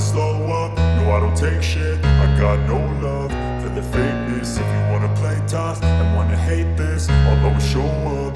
slow up, no I don't take shit. I got no love for the fakeness. If you wanna play tough and wanna hate this, I'll always show up.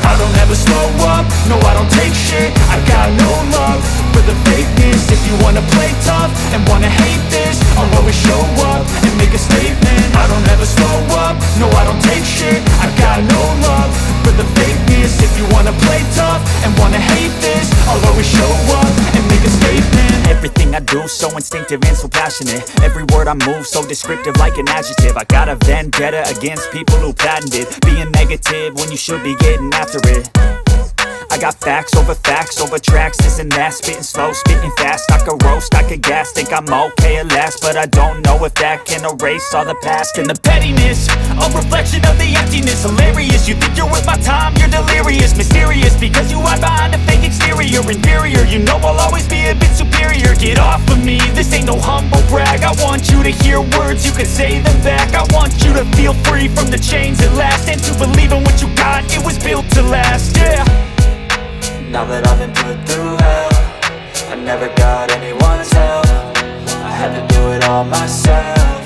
I don't ever slow up, no I don't take shit. I got no love for the fakeness. If you wanna play tough and wanna hate this, I'll always show up and make a statement. I don't ever slow up, no I don't take shit. I got no love for the fakeness. If you wanna play tough and wanna hate this, I'll always show up and make a statement. Everything I do so instinctive and so passionate. Every word I move so descriptive like an adjective. I got a vendetta against people who patented being negative when you should be getting after it. I got facts over tracks, this and that. Spitting slow, spitting fast, I could roast, I could gas. Think I'm okay at last, but I don't know if that can erase all the past. And the pettiness, a reflection of the emptiness. Hilarious, you think you're worth my time, you're delirious. Mysterious, because you hide behind a fake exterior. Inferior, you know I'll always be a bit superior. Get off of me, this ain't no humble brag. I want you to hear words, you can say them back. I want you to feel free from the chains at last, and to believe in what you got, it was built to last, yeah. Now that I've been put through hell, I never got anyone's help. I had to do it all myself.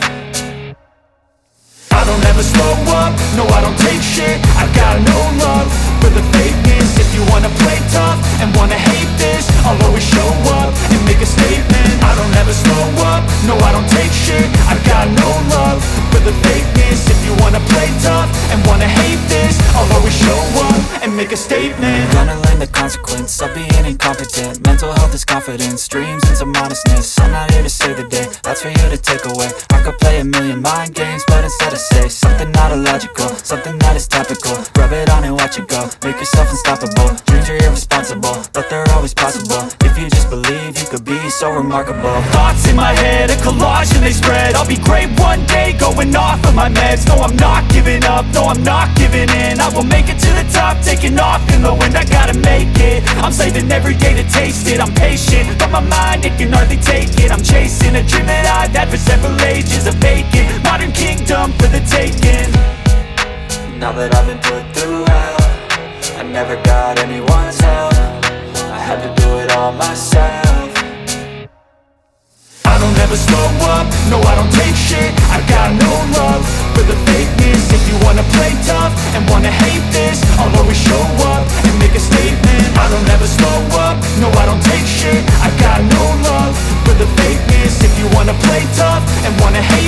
I don't ever slow up, no I don't take shit. I got no love for the fakeness. If you wanna play tough and wanna hate this, I'll always show up and make a statement. I don't ever slow up, no I don't take shit. I got no love for the fakeness. If you wanna play tough and wanna hate this, I'll always show up and make a statement. Gonna learn the consequence of being incompetent. Mental health is confidence, dreams and some honestness. I'm not here to save the day, that's for you to take away. I could play a million mind games, but instead I say something not illogical, something that is topical. Rub it on and watch it go, make yourself unstoppable. Dreams are irresponsible, but they're always possible. If you just believe, you could be so remarkable. Thoughts in my head, a collage and they spread. I'll be great one day, going off of my meds. No, I'm not giving up, no, I'm not giving in. I will make it to the top, taking off in the wind. I gotta make it, I'm saving every day to taste it. I'm patient, but my mind, it can hardly take it. I'm chasing a dream that I've had for several ages. A vacant, modern kingdom for the taking. Now that I've been put through hell, I never got anyone's help. I had to do it all myself. I don't ever slow up, no I don't take shit. I got no love for the fakeness. If you wanna play tough and wanna hate this, I'll always show up and make a statement. I don't ever slow up, no I don't take shit. I got no love for the fakeness. If you wanna play tough and wanna hate